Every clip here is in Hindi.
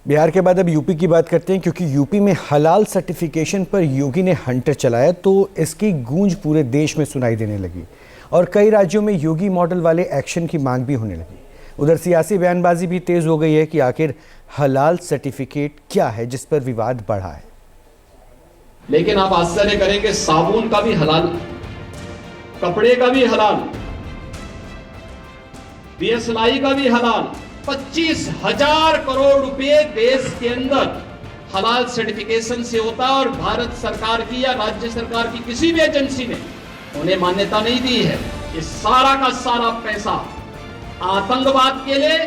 बिहार के बाद अब यूपी की बात करते हैं, क्योंकि यूपी में हलाल सर्टिफिकेशन पर योगी ने हंटर चलाया तो इसकी गूंज पूरे देश में सुनाई देने लगी और कई राज्यों में योगी मॉडल वाले एक्शन की मांग भी होने लगी। उधर सियासी बयानबाजी भी तेज हो गई है कि आखिर हलाल सर्टिफिकेट क्या है जिस पर विवाद बढ़ा है। लेकिन आप आश्चर्य करेंगे, साबुन का भी हलाल, कपड़े का भी हलाल, बीएसएनएल का भी हलाल, 25,000 करोड़ रुपए देश के अंदर हलाल सर्टिफिकेशन से होता है और भारत सरकार की या राज्य सरकार की किसी भी एजेंसी ने उन्हें मान्यता नहीं दी है। ये सारा का सारा पैसा आतंकवाद के लिए,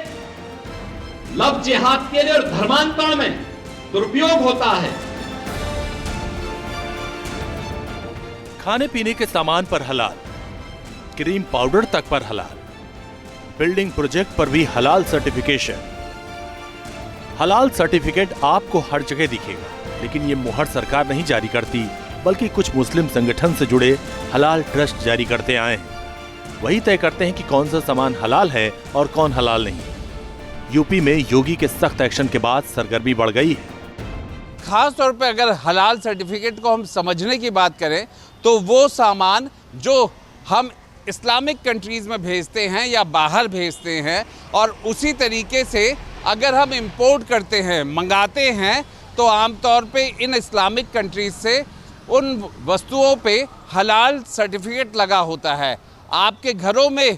लव जिहाद के लिए और धर्मांतरण में दुरुपयोग होता है। खाने पीने के सामान पर हलाल, क्रीम पाउडर तक पर हलाल, बिल्डिंग प्रोजेक्ट पर भी हलाल सर्टिफिकेशन। हलाल सर्टिफिकेट आपको हर जगह दिखेगा, लेकिन ये मुहर सरकार नहीं जारी करती, बल्कि कुछ मुस्लिम संगठन से जुड़े हलाल ट्रस्ट जारी करते आए हैं। वही तय करते हैं कि कौन सा सामान हलाल है और कौन हलाल नहीं। यूपी में योगी के सख्त एक्शन के बाद सरगर्मी बढ़ गई है। खास तौर पे अगर हलाल सर्टिफिकेट को हम समझने की बात करें तो वो सामान जो हम इस्लामिक कंट्रीज़ में भेजते हैं या बाहर भेजते हैं, और उसी तरीके से अगर हम इंपोर्ट करते हैं, मंगाते हैं, तो आमतौर पे इन इस्लामिक कंट्रीज़ से उन वस्तुओं पे हलाल सर्टिफिकेट लगा होता है। आपके घरों में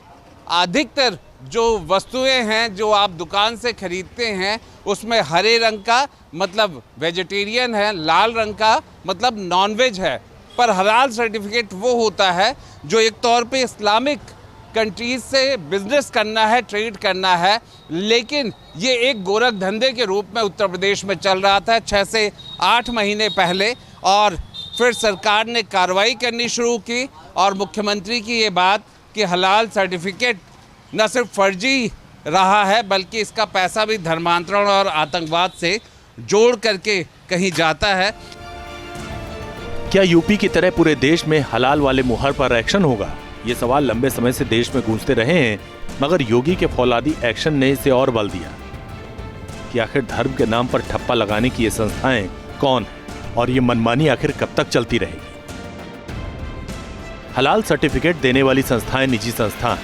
अधिकतर जो वस्तुएं हैं जो आप दुकान से खरीदते हैं उसमें हरे रंग का मतलब वेजिटेरियन है, लाल रंग का मतलब नॉनवेज है। पर हलाल सर्टिफिकेट वो होता है जो एक तौर पे इस्लामिक कंट्रीज से बिजनेस करना है, ट्रेड करना है, लेकिन ये एक गोरख धंधे के रूप में उत्तर प्रदेश में चल रहा था 6 से 8 महीने पहले, और फिर सरकार ने कार्रवाई करनी शुरू की और मुख्यमंत्री की ये बात कि हलाल सर्टिफिकेट न सिर्फ फर्जी रहा है बल्कि इसका पैसा भी धर्मांतरण और आतंकवाद से जोड़ करके कहीं जाता है। क्या यूपी की तरह पूरे देश में हलाल वाले मुहर पर एक्शन होगा? ये सवाल लंबे समय से देश में गूंजते रहे हैं, मगर योगी के फौलादी एक्शन ने इसे और बल दिया कि आखिर धर्म के नाम पर ठप्पा लगाने की ये संस्थाएं कौन है और ये मनमानी आखिर कब तक चलती रहेगी? हलाल सर्टिफिकेट देने वाली संस्थाएं निजी संस्थाएं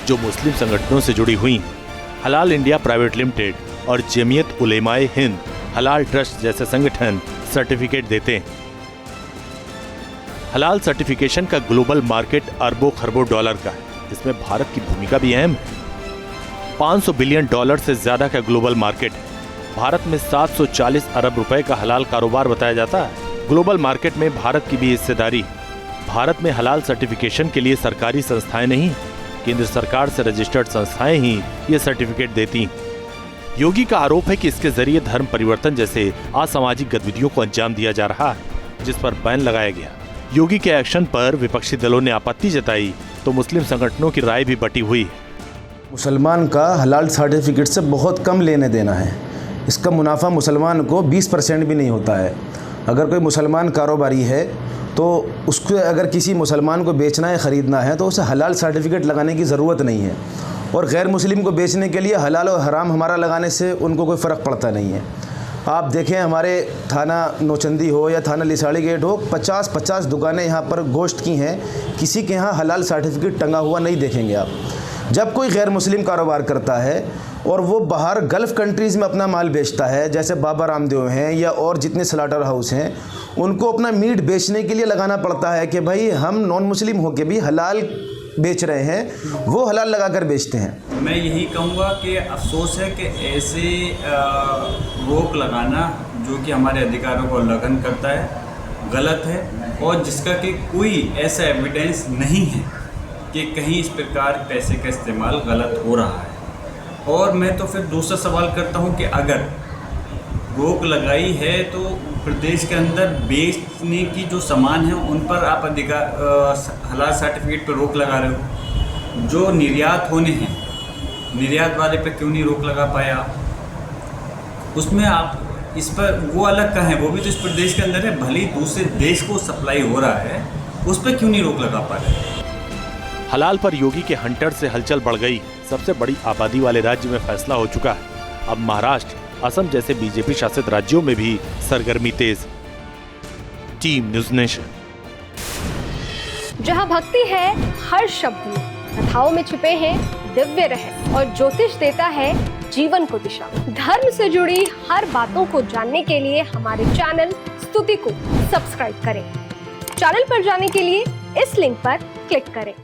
जो मुस्लिम संगठनों से जुड़ी हुई हैं। हलाल इंडिया प्राइवेट लिमिटेड और जमीयत उलेमाए हिंद हलाल ट्रस्ट जैसे संगठन सर्टिफिकेट देते हैं। हलाल सर्टिफिकेशन का ग्लोबल मार्केट अरबों खरबों डॉलर का है। इसमें भारत की भूमिका भी अहम है। $500 बिलियन से ज्यादा का ग्लोबल मार्केट है। भारत में 740 अरब रुपए का हलाल कारोबार बताया जाता है। ग्लोबल मार्केट में भारत की भी हिस्सेदारी। भारत में हलाल सर्टिफिकेशन के लिए सरकारी संस्थाएं नहीं, केंद्र सरकार से रजिस्टर्ड संस्थाएं ही ये सर्टिफिकेट देती। योगी का आरोप है कि इसके जरिए धर्म परिवर्तन जैसे असामाजिक गतिविधियों को अंजाम दिया जा रहा है, जिस पर बैन लगाया गया। योगी के एक्शन पर विपक्षी दलों ने आपत्ति जताई तो मुस्लिम संगठनों की राय भी बटी हुई है। मुसलमान का हलाल सर्टिफिकेट से बहुत कम लेने देना है। इसका मुनाफा मुसलमान को 20% भी नहीं होता है। अगर कोई मुसलमान कारोबारी है तो उसको अगर किसी मुसलमान को बेचना है, ख़रीदना है, तो उसे हलाल सर्टिफिकेट लगाने की ज़रूरत नहीं है। और गैर मुस्लिम को बेचने के लिए हलाल और हराम हमारा लगाने से उनको कोई फ़र्क पड़ता नहीं है। आप देखें, हमारे थाना नौचंदी हो या थाना लिसाड़ी गेट हो, 50-50 दुकानें यहाँ पर गोश्त की हैं। किसी के यहाँ हलाल सर्टिफिकेट टंगा हुआ नहीं देखेंगे आप। जब कोई गैर मुस्लिम कारोबार करता है और वो बाहर गल्फ़ कंट्रीज़ में अपना माल बेचता है, जैसे बाबा रामदेव हैं या और जितने स्लाटर हाउस हैं, उनको अपना मीट बेचने के लिए लगाना पड़ता है कि भाई हम नॉन मुस्लिम होके भी हलाल बेच रहे हैं, वो हलाल लगाकर बेचते हैं। मैं यही कहूँगा कि अफसोस है कि ऐसे रोक लगाना जो कि हमारे अधिकारों को उल्लंघन करता है, गलत है, और जिसका कि कोई ऐसा एविडेंस नहीं है कि कहीं इस प्रकार पैसे का इस्तेमाल गलत हो रहा है। और मैं तो फिर दूसरा सवाल करता हूँ कि अगर रोक लगाई है तो प्रदेश के अंदर बेचने की जो सामान है उन पर आप हलाल सर्टिफिकेट पर रोक लगा रहे हो। जो निर्यात होने हैं, निर्यात वाले पे क्यों नहीं रोक लगा पाए आप? उसमें आप इस पर वो अलग का है, वो भी तो इस प्रदेश के अंदर है, भले ही दूसरे देश को सप्लाई हो रहा है, उस पर क्यों नहीं रोक लगा पा रहे? हलाल पर योगी के हंटर से हलचल बढ़ गई। सबसे बड़ी आबादी वाले राज्य में फैसला हो चुका है। अब महाराष्ट्र असम जैसे बीजेपी शासित राज्यों में भी सरगर्मी तेज। Team news nation. जहां भक्ति है हर शब्द में, कथाओं में छुपे हैं दिव्य रहस्य और ज्योतिष देता है जीवन को दिशा। धर्म से जुड़ी हर बातों को जानने के लिए हमारे चैनल स्तुति को सब्सक्राइब करें। चैनल पर जाने के लिए इस लिंक पर क्लिक करें।